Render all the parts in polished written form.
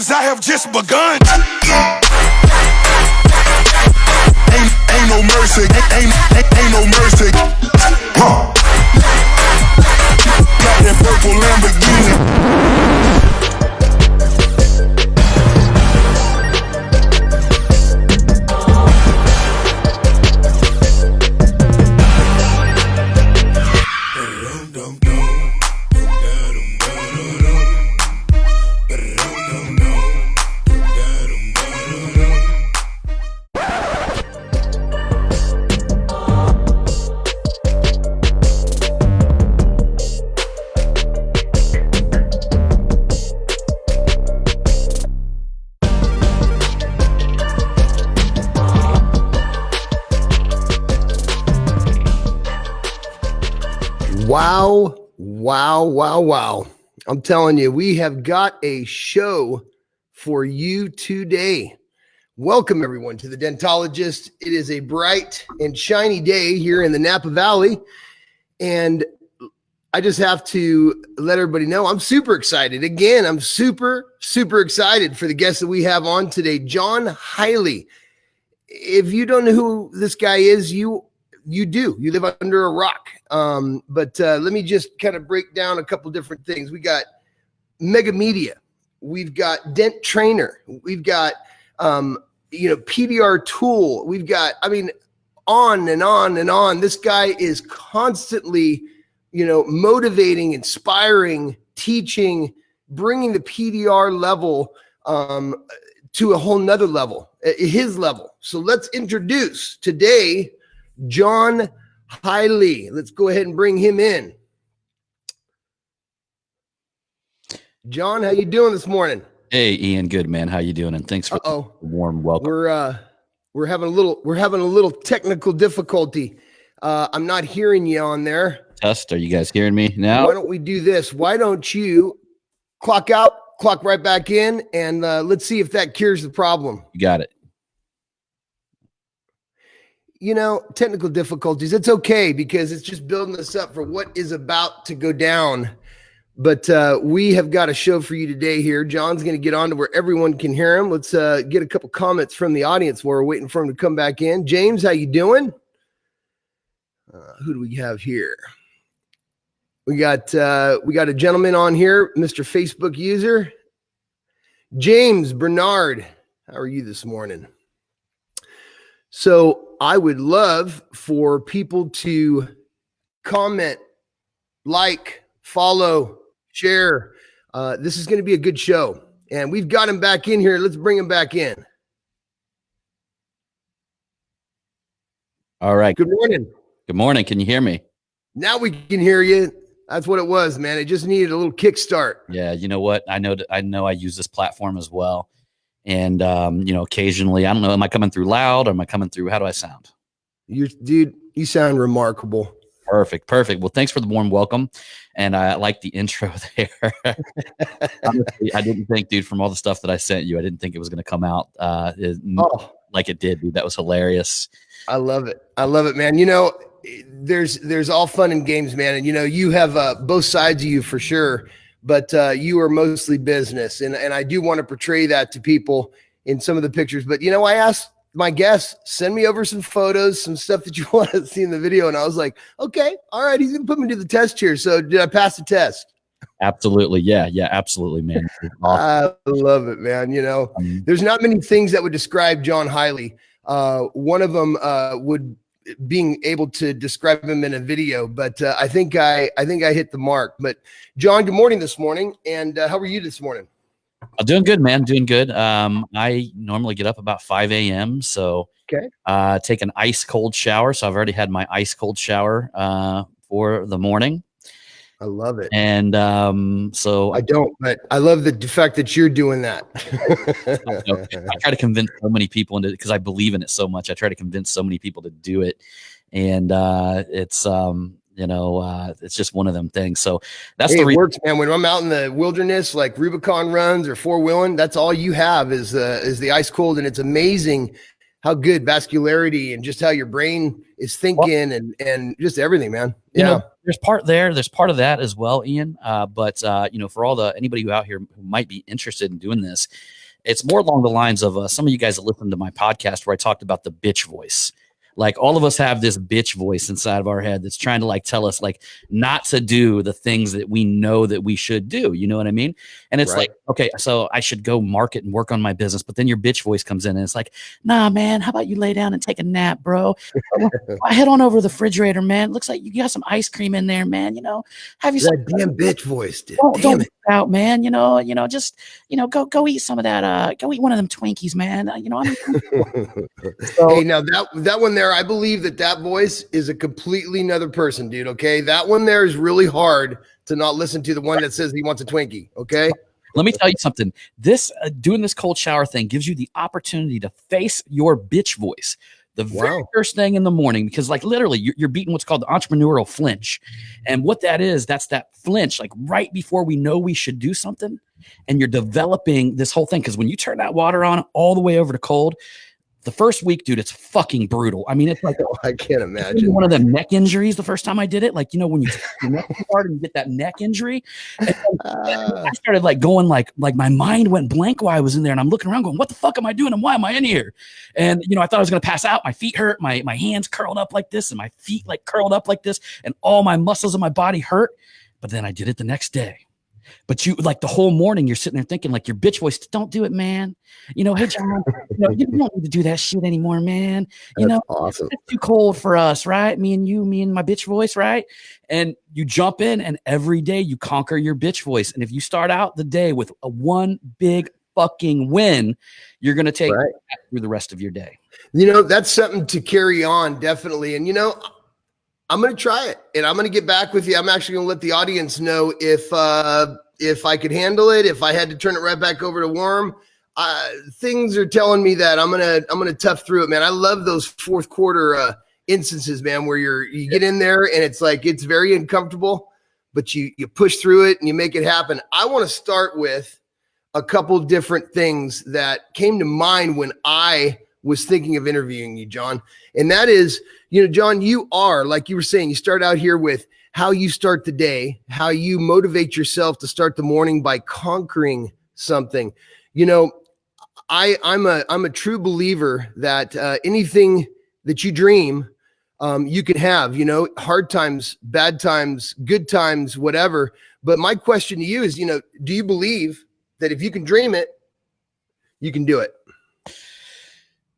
cause I have just begun. Ain't no mercy, ain't no mercy. Huh. Got that purple Lamborghini. Wow. I'm telling you, we have got a show for you today. Welcome, everyone, to The Dentologist. It is a bright and shiny day here in the Napa Valley, and I just have to let everybody know I'm super excited. Again, I'm super excited for the guest that we have on today, John Highley. If you don't know who this guy is, you live under a rock. But let me just kind of break down a couple different things. We got Mega Media, we've got Dent Trainer, we've got PDR Tool, we've got, on and on and on. This guy is constantly, motivating, inspiring, teaching, bringing the PDR level to a whole nother level, his level. So let's introduce today John Highley. Let's go ahead and bring him in. John, how you doing this morning? Hey, Ian, good man. How you doing? And thanks for the warm welcome. We're having a little technical difficulty. I'm not hearing you on there. Test. Are you guys hearing me now? Why don't we do this? Why don't you clock out, clock right back in, and let's see if that cures the problem. You got it. Technical difficulties, it's okay because it's just building us up for what is about to go down. But we have got a show for you today here. John's going to get on to where everyone can hear him. Let's get a couple comments from the audience while we're waiting for him to come back in. James, how you doing? Who do we have here? We got a gentleman on here, Mr. Facebook user. James Bernard, how are you this morning? So I would love for people to comment, like, follow, share. This is going to be a good show. And we've got him back in here. Let's bring him back in. All right. Good morning. Good morning. Can you hear me? Now we can hear you. That's what it was, man. It just needed a little kickstart. Yeah. You know what? I know I use this platform as well. And, occasionally, I don't know, am I coming through loud or am I coming through? How do I sound? Dude, you sound remarkable. Perfect. Well, thanks for the warm welcome. And I like the intro there. Honestly, I didn't think, dude, from all the stuff that I sent you, I didn't think it was going to come out like it did, dude. That was hilarious. I love it, man. There's all fun and games, man. And, you have both sides of you for sure. But you are mostly business. And I do want to portray that to people in some of the pictures. But, I asked my guests, send me over some photos, some stuff that you want to see in the video. And I was like, okay, all right, he's going to put me to the test here. So did I pass the test? Absolutely. Yeah, absolutely, man. Awesome. I love it, man. There's not many things that would describe John Highley. One of them would being able to describe him in a video, but I think I hit the mark. But John, good morning this morning. And how are you this morning? I'm doing good, man. Doing good. I normally get up about 5 a.m. So take an ice cold shower. So I've already had my ice cold shower for the morning. I love it. And so I don't, but I love the fact that you're doing that. I try to convince so many people into it because I believe in it so much. I try to convince so many people to do it. And it's just one of them things. So that's the reason. It works, man. When I'm out in the wilderness, like Rubicon runs or four wheeling, that's all you have is the ice cold. And it's amazing how good vascularity and just how your brain is thinking and just everything, man. You know, there's part of that as well, Ian. But you know, for anybody who out here who might be interested in doing this, it's more along the lines of some of you guys that listened to my podcast where I talked about the bitch voice. Like all of us have this bitch voice inside of our head that's trying to like tell us like not to do the things that we know that we should do. You know what I mean? And it's like, okay, so I should go market and work on my business. But then your bitch voice comes in and it's like, nah, man, how about you lay down and take a nap, bro? I head on over to the refrigerator, man. Looks like you got some ice cream in there, man. You know, have you that damn bitch voice, dude. Don't out, man. You know, just go eat some of that. Go eat one of them Twinkies, man. You know, so, hey, now that one there, I believe that voice is a completely another person, dude. Okay, that one there is really hard to not listen to the one that says he wants a Twinkie. Okay. Let me tell you something. This doing this cold shower thing gives you the opportunity to face your bitch voice the very first thing in the morning, because like literally you're beating what's called the entrepreneurial flinch. And what that is, that's that flinch, like right before we know we should do something. And you're developing this whole thing. Because when you turn that water on all the way over to cold, the first week, dude, it's fucking brutal. I mean, it's like I can't imagine one of them neck injuries the first time I did it. Like, you know, when you your neck too hard and you get that neck injury. And I started like going like my mind went blank while I was in there, and I'm looking around going, what the fuck am I doing and why am I in here? And you know, I thought I was gonna pass out. My feet hurt, my hands curled up like this, and my feet like curled up like this, and all my muscles in my body hurt. But then I did it the next day. But you like the whole morning, you're sitting there thinking like your bitch voice, don't do it, man. You know, hey, John, you don't need to do that shit anymore, man. You know, awesome. It's too cold for us, right? Me and my bitch voice, right? And you jump in and every day you conquer your bitch voice. And if you start out the day with a one big fucking win, you're going to take that through the rest of your day. You know, that's something to carry on, definitely. And, you know, I'm going to try it and I'm going to get back with you. I'm actually going to let the audience know if I could handle it, if I had to turn it right back over to warm. Things are telling me that I'm going to tough through it, man. I love those fourth quarter instances, man, where you get in there and it's like, it's very uncomfortable, but you push through it and you make it happen. I want to start with a couple different things that came to mind when I was thinking of interviewing you, John. And that is, you know, John, you are, like you were saying, you start out here with how you start the day, how you motivate yourself to start the morning by conquering something. You know, I'm a true believer that anything that you dream, you can have, you know, hard times, bad times, good times, whatever. But my question to you is, you know, do you believe that if you can dream it, you can do it?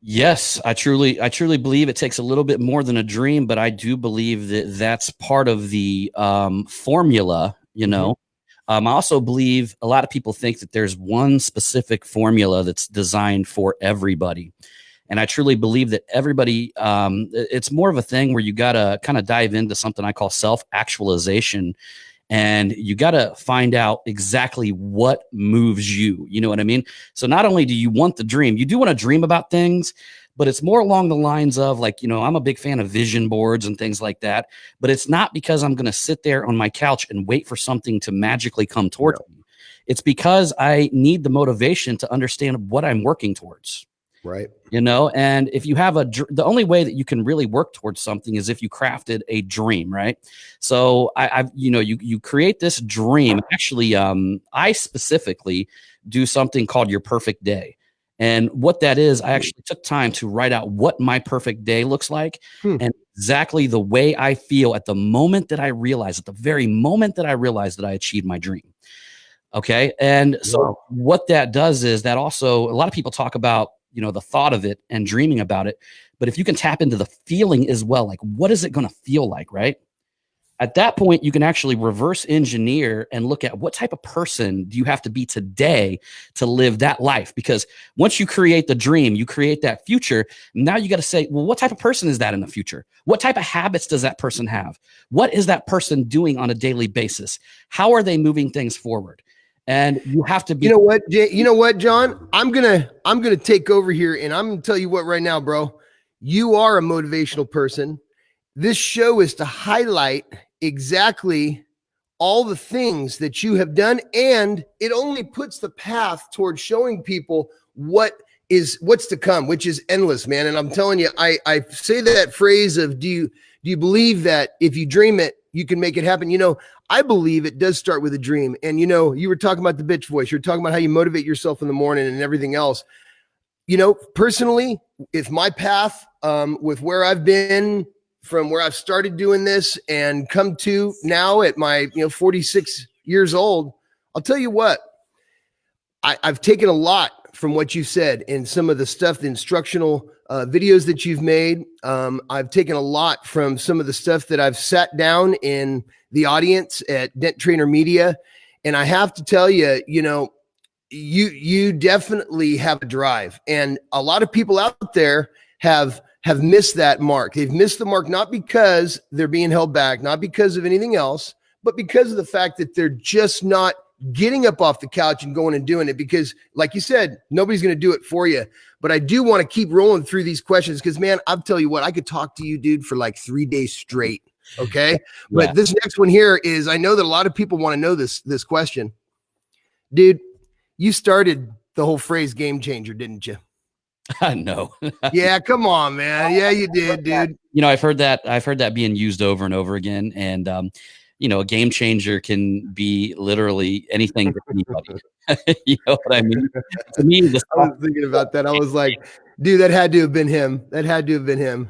Yes, I truly believe it takes a little bit more than a dream, but I do believe that that's part of the formula, you know. I also believe a lot of people think that there's one specific formula that's designed for everybody. And I truly believe that everybody, it's more of a thing where you got to kind of dive into something I call self-actualization. And you got to find out exactly what moves you. You know what I mean? So not only do you want the dream, you do want to dream about things, but it's more along the lines of like, you know, I'm a big fan of vision boards and things like that, but it's not because I'm going to sit there on my couch and wait for something to magically come towards me. It's because I need the motivation to understand what I'm working towards. Right. You know, and if you have the only way that you can really work towards something is if you crafted a dream, right? So you create this dream. Actually, I specifically do something called your perfect day. And what that is, I actually took time to write out what my perfect day looks like and exactly the way I feel at the moment that I realize, at the very moment that I realize that I achieved my dream. Okay. And so what that does is that also a lot of people talk about, you know, the thought of it and dreaming about it. But if you can tap into the feeling as well, like what is it going to feel like, right? At that point, you can actually reverse engineer and look at what type of person do you have to be today to live that life? Because once you create the dream, you create that future. Now you got to say, well, what type of person is that in the future? What type of habits does that person have? What is that person doing on a daily basis? How are they moving things forward? And you have to be. You know what, John? I'm gonna take over here, and I'm gonna tell you what right now, bro. You are a motivational person. This show is to highlight exactly all the things that you have done, and it only puts the path towards showing people what is what's to come, which is endless, man. And I'm telling you, I say that phrase of, do you believe that if you dream it, you can make it happen? I believe it does start with a dream. And, you were talking about the bitch voice. You're talking about how you motivate yourself in the morning and everything else. Personally, if my path with where I've been from where I've started doing this and come to now at my, 46 years old, I'll tell you what, I've taken a lot from what you said and some of the stuff, the instructional videos that you've made. I've taken a lot from some of the stuff that I've sat down in the audience at Dent Trainer Media. And I have to tell you, you definitely have a drive. And a lot of people out there have missed that mark. They've missed the mark, not because they're being held back, not because of anything else, but because of the fact that they're just not getting up off the couch and going and doing it. Because like you said, nobody's going to do it for you. But I do want to keep rolling through these questions because, man, I'll tell you what, I could talk to you, dude, for like 3 days straight. Okay. But this next one here is, I know that a lot of people want to know this question. Dude, you started the whole phrase game changer, didn't you? No. Yeah, come on, man. Yeah, you did, dude. I've heard that being used over and over again. And a game changer can be literally anything to anybody. You know what I mean? To me, I was thinking about that. I was like, dude, that had to have been him.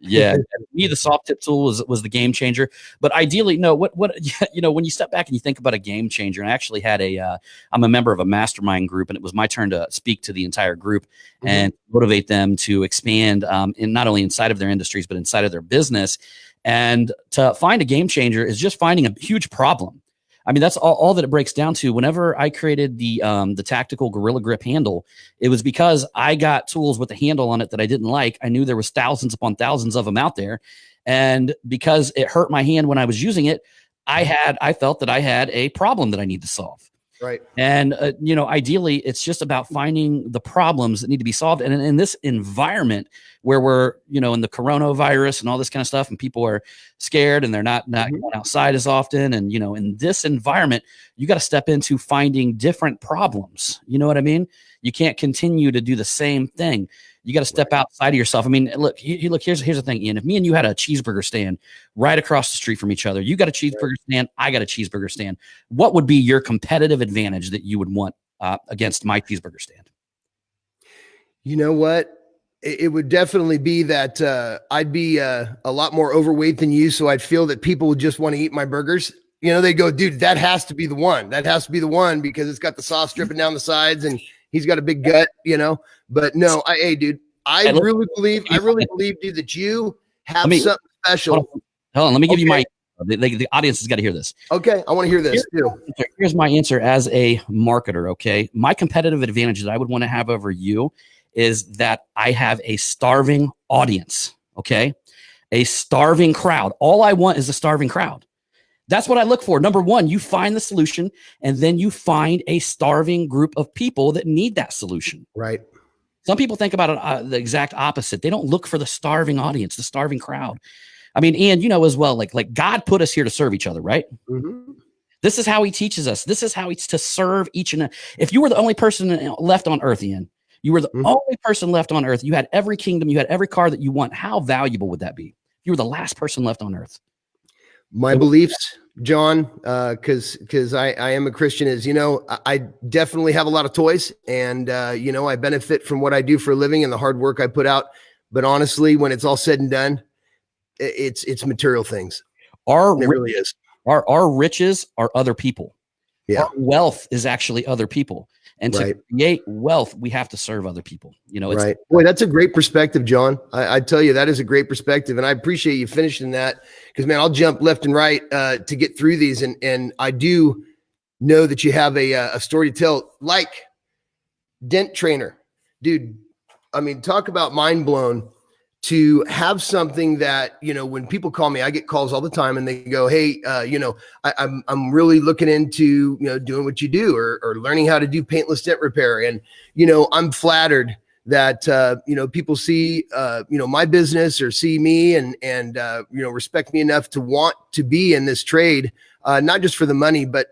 Yeah, to me, the soft tip tool was the game changer. But ideally, no. What when you step back and you think about a game changer, and I actually had I'm a member of a mastermind group, and it was my turn to speak to the entire group and motivate them to expand in not only inside of their industries but inside of their business. And to find a game changer is just finding a huge problem. I mean, that's all that it breaks down to. Whenever I created the tactical Gorilla Grip handle, it was because I got tools with a handle on it that I didn't like. I knew there was thousands upon thousands of them out there. And because it hurt my hand when I was using it, I felt that I had a problem that I need to solve. Right. And, ideally, it's just about finding the problems that need to be solved. And in this environment where we're, in the coronavirus and all this kind of stuff, and people are scared and they're not going outside as often. And, in this environment, you got to step into finding different problems. You know what I mean? You can't continue to do the same thing. You got to step outside of yourself. I mean, look, here's the thing, Ian. If me and you had a cheeseburger stand right across the street from each other, you got a cheeseburger stand, I got a cheeseburger stand. What would be your competitive advantage that you would want against my cheeseburger stand? You know what? It would definitely be that I'd be a lot more overweight than you. So I'd feel that people would just want to eat my burgers. They go, dude, that has to be the one. That has to be the one because it's got the sauce dripping down the sides and he's got a big gut, but no, hey, dude, I really believe, dude, that you have something special. Hold on. Let me give you my, the audience has got to hear this. Okay. I want to hear this too. Here's my answer as a marketer. Okay. My competitive advantage that I would want to have over you is that I have a starving audience. Okay. A starving crowd. All I want is a starving crowd. That's what I look for. Number one, you find the solution, and then you find a starving group of people that need that solution. Right. Some people think about it the exact opposite. They don't look for the starving audience, the starving crowd. I mean, Ian, as well, like God put us here to serve each other, right? Mm-hmm. This is how he teaches us. This is how he's to serve each and if you were the only person left on earth, Ian, you were the only person left on earth. You had every kingdom, you had every car that you want. How valuable would that be? You were the last person left on earth. My beliefs, John, because I am a Christian, is, I definitely have a lot of toys and, I benefit from what I do for a living and the hard work I put out. But honestly, when it's all said and done, it's material things. It really is. Our riches are other people. Yeah. Our wealth is actually other people. And to create wealth, we have to serve other people. It's right. Boy, that's a great perspective, John. I tell you, that is a great perspective. And I appreciate you finishing that because, man, I'll jump left and right to get through these. And I do know that you have a story to tell, like Dent Trainer. Dude, I mean, talk about mind blown to have something that, when people call me, I get calls all the time and they go, hey, I'm really looking into, doing what you do or learning how to do paintless dent repair. And, I'm flattered that, people see, my business or see me and respect me enough to want to be in this trade, not just for the money, but,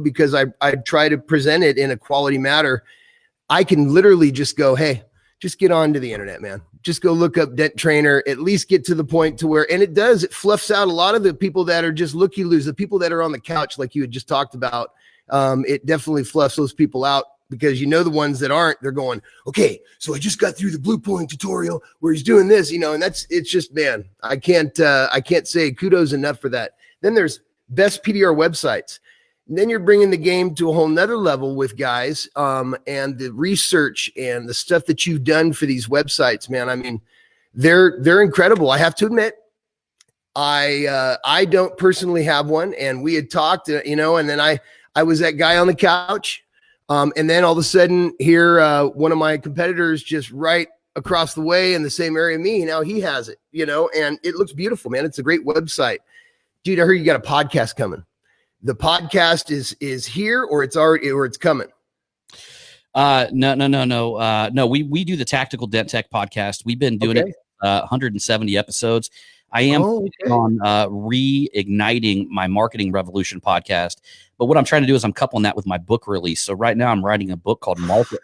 because I try to present it in a quality manner. I can literally just go, hey, just get onto the internet, man. Just go look up Dent Trainer, at least get to the point to where, and it fluffs out a lot of the people that are just looky-loos, the people that are on the couch, like you had just talked about. It definitely fluffs those people out, because the ones that aren't, they're going, okay, so I just got through the blue point tutorial where he's doing this, and it's just, man, I can't say kudos enough for that. Then there's best PDR websites. And then you're bringing the game to a whole nother level with guys, and the research and the stuff that you've done for these websites, man. I mean, they're incredible. I have to admit, I don't personally have one, and we had talked, and then I was that guy on the couch. And then all of a sudden here, one of my competitors just right across the way in the same area of me, now he has it, and it looks beautiful, man. It's a great website. Dude, I heard you got a podcast coming. The podcast is here, or it's already, or it's coming? No. We do the Tactical Dent Tech podcast. We've been doing it 170 episodes. I am on reigniting my Marketing Revolution podcast. But what I'm trying to do is I'm coupling that with my book release. So right now I'm writing a book called Market.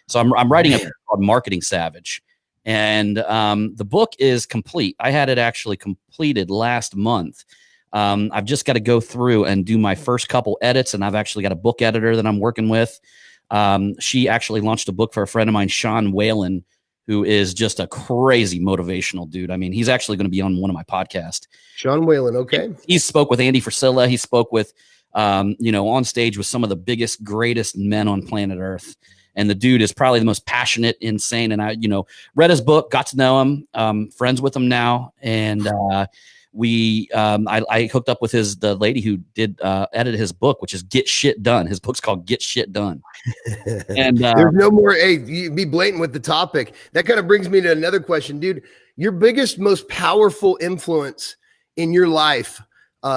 So I'm writing a book called Marketing Savage. And the book is complete. I had it actually completed last month. I've just got to go through and do my first couple edits, and I've actually got a book editor that I'm working with. She actually launched a book for a friend of mine, Sean Whalen, who is just a crazy motivational dude. I mean, he's actually going to be on one of my podcasts. Sean Whalen, okay. He spoke with Andy Frisella. He spoke with, on stage with some of the biggest, greatest men on planet Earth. And the dude is probably the most passionate, insane. And I, read his book, got to know him, friends with him now. And I hooked up with the lady who did edit his book, which is Get Shit Done. His book's called Get Shit Done. And there's no more, hey, you be blatant with the topic. That kind of brings me to another question, dude. Your biggest, most powerful influence in your life,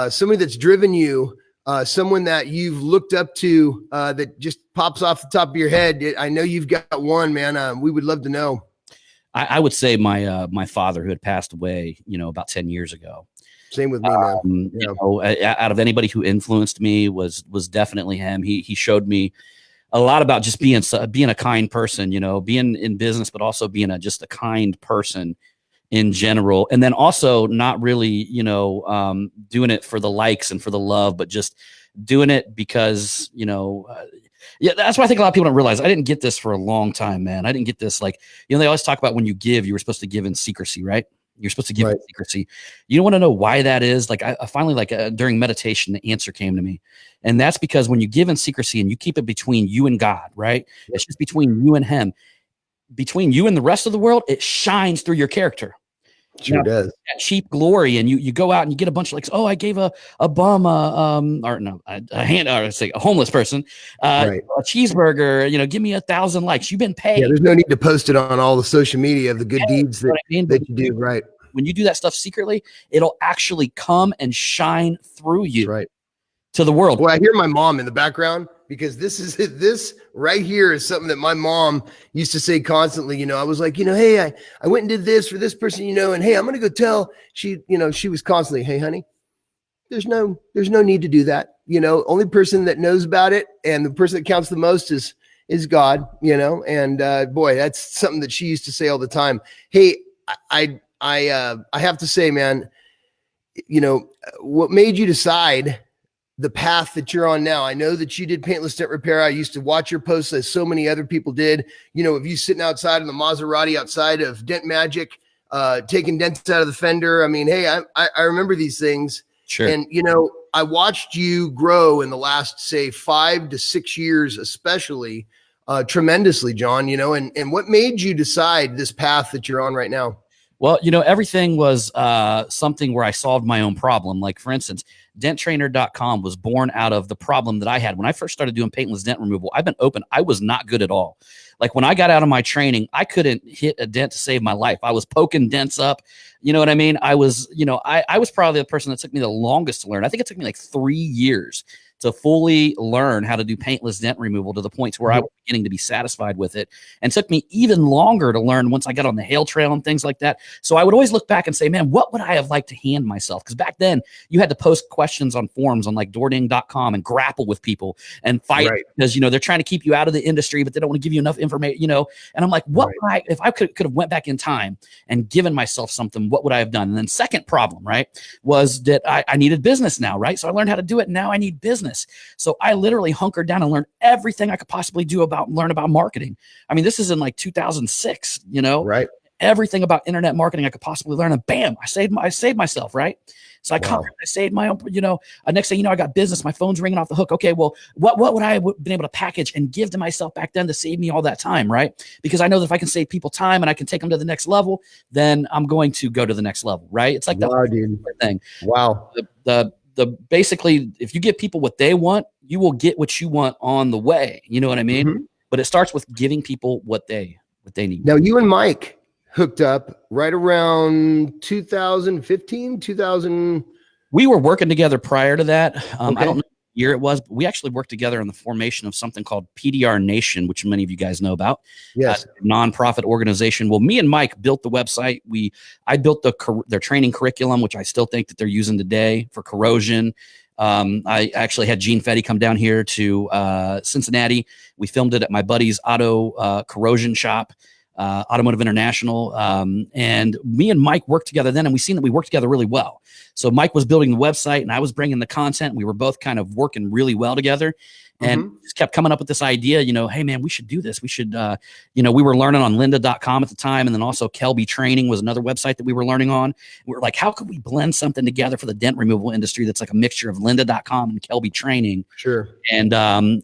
somebody that's driven you, someone that you've looked up to, that just pops off the top of your head. I know you've got one, man. We would love to know. I would say my father, who had passed away, about 10 years ago. Same with me, man. Out of anybody who influenced me was definitely him. He showed me a lot about just being a kind person, being in business, but also being just a kind person in general. And then also not really, doing it for the likes and for the love, but just doing it because, that's why I think a lot of people don't realize. I didn't get this for a long time, man. I didn't get this. Like, they always talk about when you give, you were supposed to give in secrecy, right? You're supposed to give in secrecy. You don't want to know why that is. Like I finally, during meditation, the answer came to me. And that's because when you give in secrecy and you keep it between you and God, right? It's just between you and him. Between you and the rest of the world, it shines through your character. Sure does. That cheap glory, and you go out and you get a bunch of likes. Oh, I gave a bum a homeless person a cheeseburger. Give me 1,000 likes. You've been paid. Yeah, there's no need to post it on all the social media of the good deeds that you do. Right. When you do that stuff secretly, it'll actually come and shine through you. That's right. To the world. Well, I hear my mom in the background, because this right here is something that my mom used to say constantly. I was like, hey, I went and did this for this person, and hey, I'm going to go tell she was constantly, hey, honey, there's no need to do that. Only person that knows about it and the person that counts the most is God, and boy, that's something that she used to say all the time. Hey, I have to say, man, what made you decide the path that you're on now? I know that you did Paintless Dent Repair. I used to watch your posts, as so many other people did. If you sitting outside in the Maserati outside of Dent Magic, taking dents out of the fender. I mean, hey, I remember these things. Sure. And, I watched you grow in the last, say, 5 to 6 years, especially tremendously, John, and what made you decide this path that you're on right now? Well, everything was something where I solved my own problem. Like, for instance, denttrainer.com was born out of the problem that I had when I first started doing paintless dent removal. I've been open. I was not good at all. Like, when I got out of my training, I couldn't hit a dent to save my life. I was poking dents up. You know what I mean? I was, I was probably the person that took me the longest to learn. I think it took me like 3 years to fully learn how to do paintless dent removal, to the point where I would beginning to be satisfied with it, and took me even longer to learn once I got on the Hail Trail and things like that. So I would always look back and say, man, what would I have liked to hand myself? Because back then you had to post questions on forums on like doording.com and grapple with people and fight because, you know, they're trying to keep you out of the industry, but they don't want to give you enough information, you know. And I'm like, what would I, if I could have went back in time and given myself something, what would I have done? And then second problem, right, was that I needed business now, right? So I learned how to do it. Now I need business. So I literally hunkered down and learned everything I could possibly learn about marketing. I mean, this is in like 2006, you know, everything about internet marketing I could possibly learn, and bam, I saved myself, right? So I saved my own, you know, next thing you know, I got business, my phone's ringing off the hook. Okay, well, what would I have been able to package and give to myself back then to save me all that time, right? Because I know that if I can save people time and I can take them to the next level, then I'm going to go to the next level, right? It's like the thing. Wow. The basically, if you give people what they want, you will get what you want on the way. You know what I mean? But it starts with giving people what they need. Now, you and Mike hooked up right around 2015, 2000. We were working together prior to that. I don't know what year it was, but we actually worked together on the formation of something called PDR Nation, which many of you guys know about. Yes. Nonprofit organization. Well, me and Mike built the website. I built their training curriculum, which I still think that they're using today for corrosion. I actually had Gene Fetty come down here to Cincinnati. We filmed it at my buddy's auto corrosion shop. Automotive International. And me and Mike worked together then, and we seen that we worked together really well. So Mike was building the website and I was bringing the content. We were both kind of working really well together. And just kept coming up with this idea, you know, hey man, we should do this. We should, you know, we were learning on lynda.com at the time. And then also Kelby Training was another website that we were learning on. We were like, how could we blend something together for the dent removal industry that's like a mixture of lynda.com and Kelby Training? Sure. And,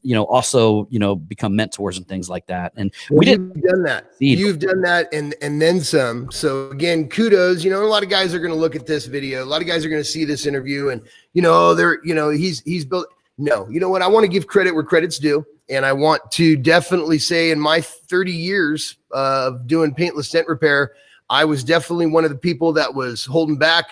you know, also, you know, become mentors and things like that. And you've done that. You've done that and then some. So again, kudos. You know, a lot of guys are going to look at this video. A lot of guys are going to see this interview and, you know, he's built. No, you know what? I want to give credit where credit's due. And I want to definitely say in my 30 years of doing paintless dent repair, I was definitely one of the people that was holding back,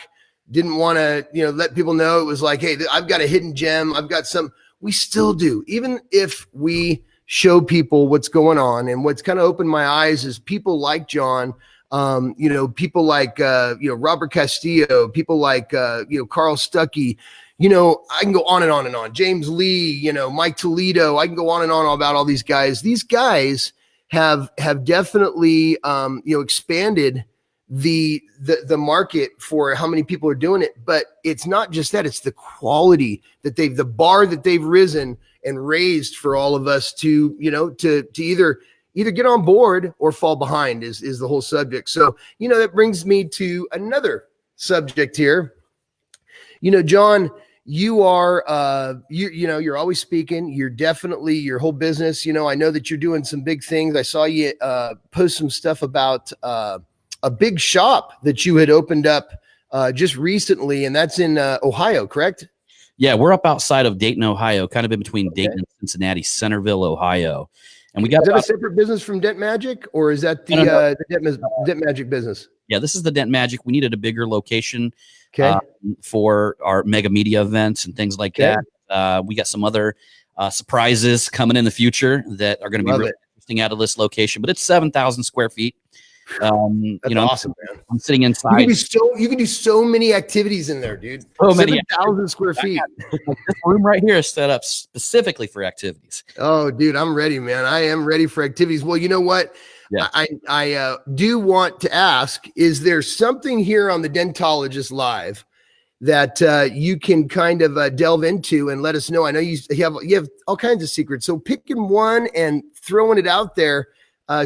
didn't want to, you know, let people know. It was like, hey, I've got a hidden gem. I've got some. We still do. Even if we show people what's going on, and what's kind of opened my eyes is people like John, you know, people like, you know, Robert Castillo, people like, you know, Carl Stuckey. You know, I can go on and on and on. James Lee, you know, Mike Toledo. I can go on and on about all these guys. These guys have definitely, you know, expanded the market for how many people are doing it. But it's not just that; it's the quality that the bar that they've risen and raised for all of us to, you know, to either get on board or fall behind is the whole subject. So, you know, that brings me to another subject here. You know, John, you are, you know, you're always speaking. You're definitely your whole business. You know, I know that you're doing some big things. I saw you post some stuff about a big shop that you had opened up just recently, and that's in Ohio, correct? Yeah, we're up outside of Dayton, Ohio, kind of in between Dayton and Cincinnati, Centerville, Ohio. And we got. Is that a separate business from Dent Magic, or is that the Dent Magic business? Yeah, this is the Dent Magic. We needed a bigger location. Okay. For our mega media events and things like that. We got some other surprises coming in the future that are going to be really interesting out of this location, but it's 7,000 square feet. That's, you know, awesome, man. I'm sitting inside. You can do so many activities in there, dude. So many 7,000 square feet. This room right here is set up specifically for activities. Oh, dude, I'm ready, man. I am ready for activities. Well, you know what? Yeah. I do want to ask, is there something here on the Dentologist Live that you can kind of delve into and let us know? I know you have all kinds of secrets. So picking one and throwing it out there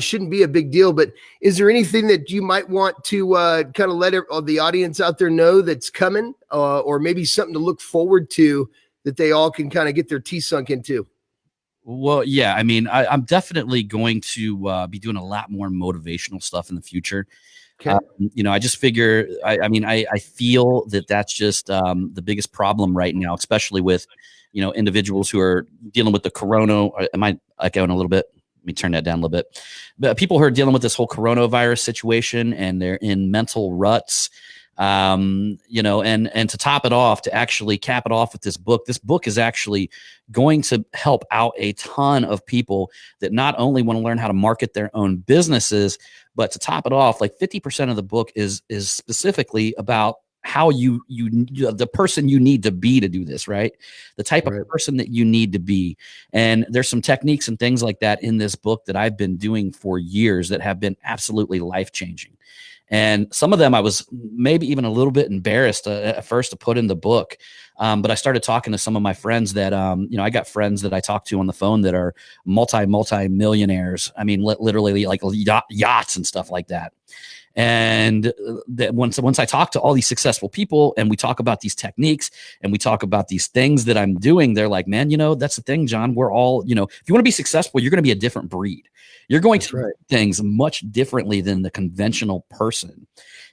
shouldn't be a big deal. But is there anything that you might want to kind of let the audience out there know that's coming, or maybe something to look forward to that they all can kind of get their teeth sunk into? Well, yeah, I mean, I'm definitely going to be doing a lot more motivational stuff in the future. Okay. You know, I just figure, I feel that that's just the biggest problem right now, especially with, you know, individuals who are dealing with the corona. Am I echoing a little bit? Let me turn that down a little bit. But people who are dealing with this whole coronavirus situation and they're in mental ruts. You know, and to top it off, to actually cap it off with this book is actually going to help out a ton of people that not only want to learn how to market their own businesses, but to top it off, like 50% of the book is specifically about how you the person you need to be to do this, right? The type of person that you need to be. And there's some techniques and things like that in this book that I've been doing for years that have been absolutely life-changing. And some of them I was maybe even a little bit embarrassed at first to put in the book. But I started talking to some of my friends that, you know, I got friends that I talk to on the phone that are multi-millionaires. I mean, literally like yachts and stuff like that. And that once I talk to all these successful people and we talk about these techniques and we talk about these things that I'm doing, they're like, man, you know, that's the thing, John, we're all, you know, if you want to be successful, you're going to be a different breed. You're going to do things much differently than the conventional person.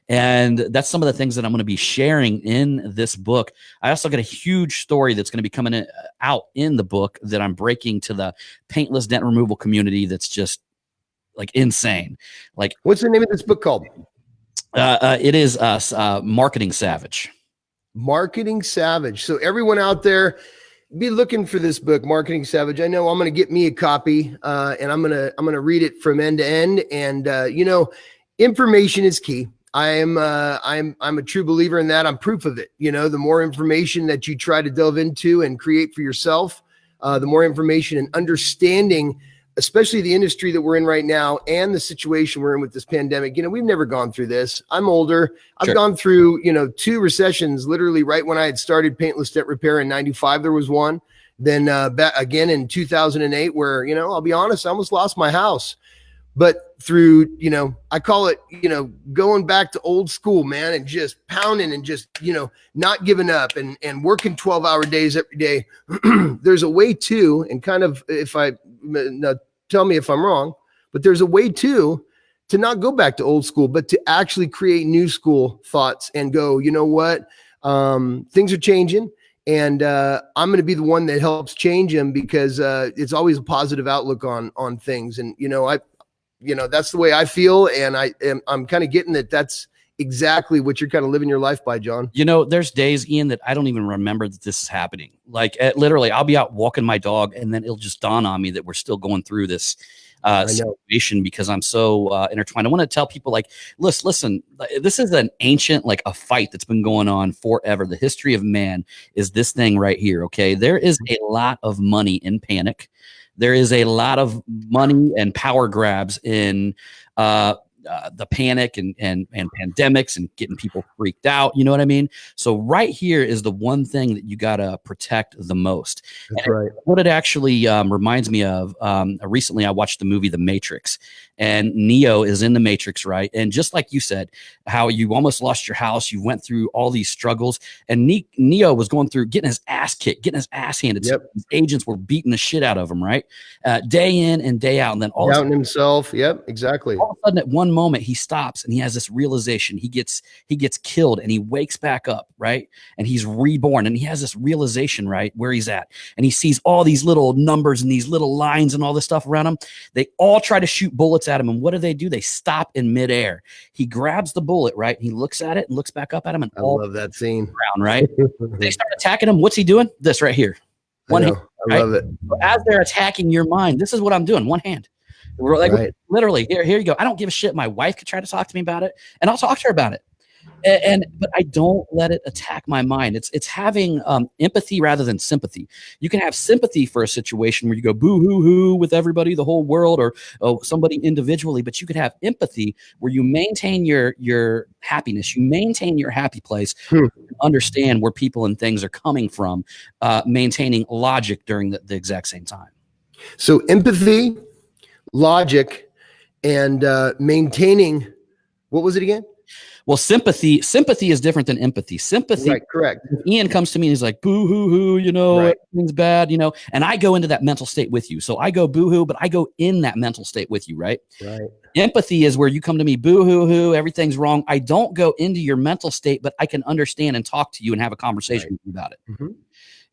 And that's some of the things that I'm going to be sharing in this book. I also got a huge story that's going to be coming out in the book that I'm breaking to the paintless dent removal community. That's just like insane. Like, what's the name of this book called? It is Marketing Savage. Marketing Savage. So everyone out there, be looking for this book, Marketing Savage. I know I'm going to get me a copy, and I'm going to read it from end to end. And you know, information is key. I'm a true believer in that. I'm proof of it. You know, the more information that you try to delve into and create for yourself, the more information and understanding, especially the industry that we're in right now and the situation we're in with this pandemic. You know, we've never gone through this. I'm older. I've gone through, you know, 2 recessions, literally right when I had started Paintless Dent Repair in 95, there was one. Then back again in 2008, where, you know, I'll be honest, I almost lost my house. But through, you know, I call it, you know, going back to old school, man, and just pounding and just, you know, not giving up and working 12-hour days every day. There's a way to, and kind of, if I, now tell me if I'm wrong, but there's a way to not go back to old school, but to actually create new school thoughts and go, you know what, things are changing. And I'm going to be the one that helps change them, because it's always a positive outlook on things. And, you know, that's the way I feel. And I'm kind of getting that that's exactly what you're kind of living your life by, John. You know, there's days, Ian, that I don't even remember that this is happening. Like literally, I'll be out walking my dog and then it'll just dawn on me that we're still going through this situation, because I'm so intertwined. I want to tell people, like, listen, this is an ancient, like a fight that's been going on forever. The history of man is this thing right here. Okay. There is a lot of money in panic. There is a lot of money and power grabs in the panic and pandemics and getting people freaked out. You know what I mean? So right here is the one thing that you got to protect the most. That's right. What it actually reminds me of, recently I watched the movie The Matrix, and Neo is in the Matrix, right? And just like you said, how you almost lost your house, you went through all these struggles, and Neo was going through getting his ass kicked, getting his ass handed. Yep. His agents were beating the shit out of him, right? Day in and day out. And then all doubting himself. Yep, exactly. All of a sudden, at one moment, he stops and he has this realization. He gets killed and he wakes back up, right? And he's reborn, and he has this realization, right, where he's at. And he sees all these little numbers and these little lines and all this stuff around him. They all try to shoot bullets at him. And what do? They stop in midair. He grabs the bullet, right? He looks at it and looks back up at him. And I love that scene. Around, right? They start attacking him. What's he doing? This right here. One hand. I love it. So as they're attacking your mind, this is what I'm doing. One hand. We're like, literally, here you go. I don't give a shit. My wife could try to talk to me about it, and I'll talk to her about it. But I don't let it attack my mind. It's having empathy rather than sympathy. You can have sympathy for a situation where you go boo hoo hoo with everybody, the whole world, or somebody individually. But you could have empathy where you maintain your happiness, you maintain your happy place, understand where people and things are coming from, maintaining logic during the exact same time. So empathy, logic, and maintaining. What was it again? Well, sympathy is different than empathy. Sympathy, right, correct. Ian comes to me and he's like, boo hoo hoo, everything's bad, and I go into that mental state with you. So I go boo hoo, but I go in that mental state with you, right? Right. Empathy is where you come to me, boo hoo hoo, everything's wrong. I don't go into your mental state, but I can understand and talk to you and have a conversation with you about it. Mm-hmm.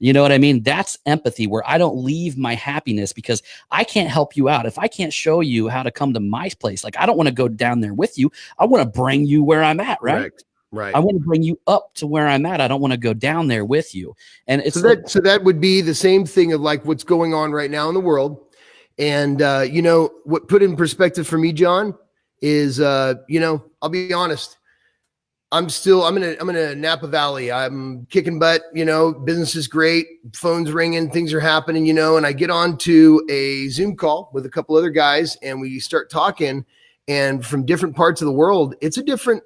You know what I mean? That's empathy, where I don't leave my happiness because I can't help you out. If I can't show you how to come to my place, like I don't want to go down there with you. I want to bring you where I'm at, right? Correct. Right. I want to bring you up to where I'm at. I don't want to go down there with you. And it's so that would be the same thing of like what's going on right now in the world. And what put in perspective for me, John, is I'll be honest. I'm in a Napa Valley. I'm kicking butt, business is great. Phone's ringing, things are happening, and I get on to a Zoom call with a couple other guys and we start talking, and from different parts of the world, it's a different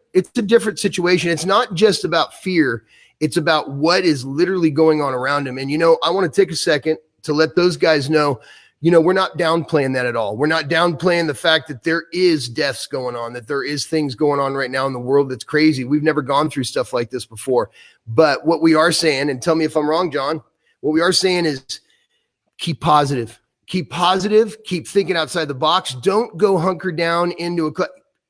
situation. It's not just about fear. It's about what is literally going on around them. And, I want to take a second to let those guys know, we're not downplaying that at all. We're not downplaying the fact that there is deaths going on, that there is things going on right now in the world that's crazy. We've never gone through stuff like this before. But what we are saying, and tell me if I'm wrong, John, what we are saying is keep positive. Keep positive. Keep thinking outside the box. Don't go hunker down into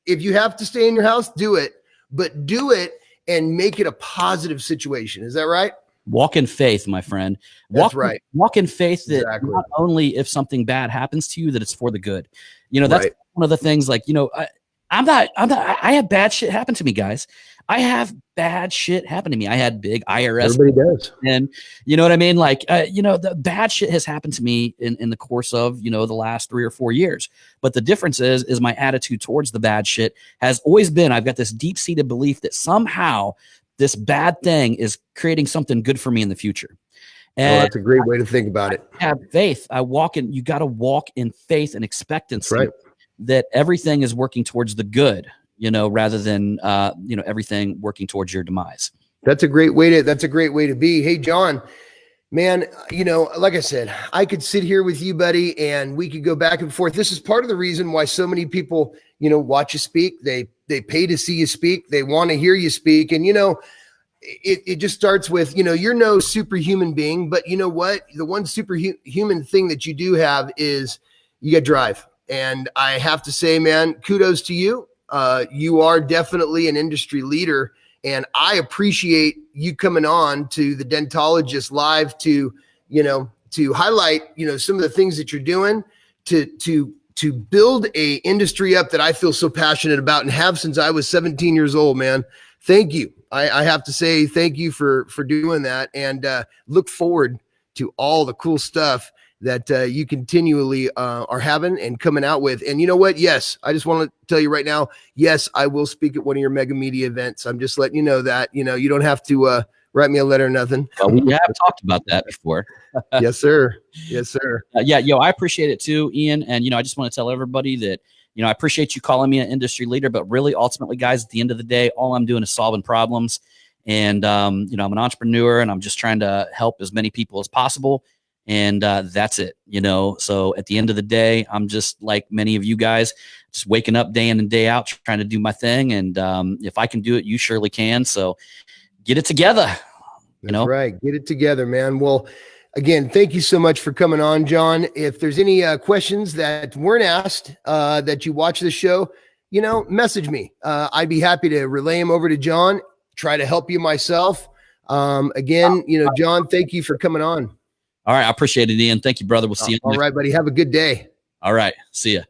if you have to stay in your house, do it. But do it and make it a positive situation. Is that right? Walk in faith, my friend. That's right. Walk in faith that Exactly. not only if something bad happens to you, that it's for the good. That's right. One of the things. Like, I have bad shit happen to me, guys. I have bad shit happen to me. I had big IRS. Everybody does. And you know what I mean? Like, the bad shit has happened to me in the course of, the last 3 or 4 years. But the difference is my attitude towards the bad shit has always been, I've got this deep seated belief that somehow this bad thing is creating something good for me in the future. And that's a great way to think about it. I have faith. You got to walk in faith and expectancy, right, that everything is working towards the good, rather than, everything working towards your demise. That's a great way to be. Hey, John, man, like I said, I could sit here with you, buddy, and we could go back and forth. This is part of the reason why so many people, watch you speak. They pay to see you speak. They want to hear you speak. And, it just starts with, you're no superhuman being, but you know what? The one superhuman thing that you do have is you got drive. And I have to say, man, kudos to you. You are definitely an industry leader. And I appreciate you coming on to the Dentologist Live to highlight, some of the things that you're doing to build a industry up that I feel so passionate about and have since I was 17 years old, man. Thank you. I have to say thank you for doing that, and look forward to all the cool stuff that you continually are having and coming out with. And you know what? Yes, I just want to tell you right now, yes, I will speak at one of your mega media events. I'm just letting you know that, you don't have to write me a letter or nothing. Well, we have talked about that before. Yes, sir. Yes, sir. I appreciate it too, Ian. And, I just want to tell everybody that, I appreciate you calling me an industry leader, but really ultimately, guys, at the end of the day, all I'm doing is solving problems. And, I'm an entrepreneur and I'm just trying to help as many people as possible. And that's it, So at the end of the day, I'm just like many of you guys, just waking up day in and day out, trying to do my thing. And if I can do it, you surely can. So get it together. That's right. Get it together, man. Well, again, thank you so much for coming on, John. If there's any questions that weren't asked that you watch the show, message me. I'd be happy to relay them over to John, try to help you myself. Again, John, thank you for coming on. All right. I appreciate it, Ian. Thank you, brother. We'll see you. All right, buddy. Have a good day. All right. See ya.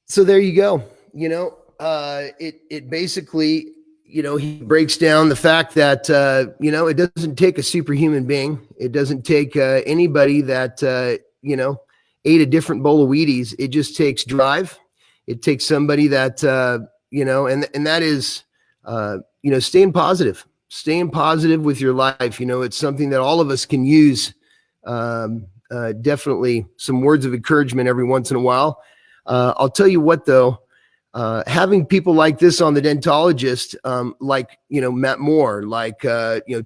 So there you go. It basically, he breaks down the fact that, it doesn't take a superhuman being. It doesn't take anybody that, ate a different bowl of Wheaties. It just takes drive. It takes somebody that, and that is, staying positive with your life. It's something that all of us can use. Definitely some words of encouragement every once in a while. I'll tell you what, though, having people like this on the Dentologist, like, Matt Moore, like,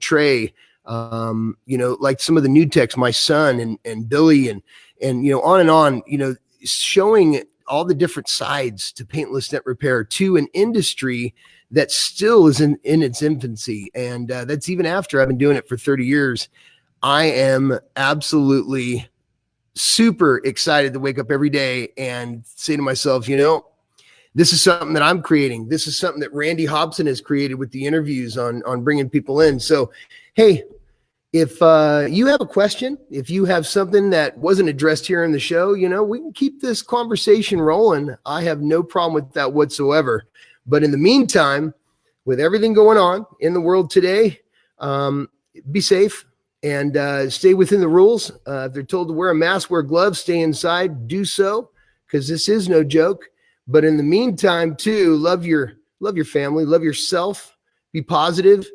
Trey, like some of the new techs, my son and Billy and, on and on, showing all the different sides to paintless dent repair, to an industry that still is in its infancy. And that's even after I've been doing it for 30 years. I am absolutely super excited to wake up every day and say to myself, this is something that I'm creating. This is something that Randy Hobson has created with the interviews on bringing people in. So, hey, If you have a question, if you have something that wasn't addressed here in the show, we can keep this conversation rolling. I have no problem with that whatsoever. But in the meantime, with everything going on in the world today, be safe and stay within the rules. If they're told to wear a mask, wear gloves, stay inside, do so, because this is no joke. But in the meantime, too, love your family, love yourself, be positive,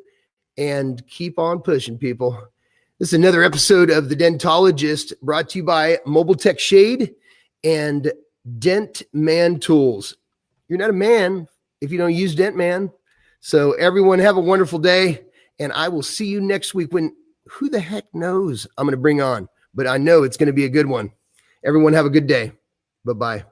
and keep on pushing, people. This is another episode of The Dentologist, brought to you by Mobile Tech Shade and Dent Man Tools. You're not a man if you don't use Dent Man. So everyone have a wonderful day, and I will see you next week when who the heck knows I'm going to bring on, but I know it's going to be a good one. Everyone have a good day. Bye-bye.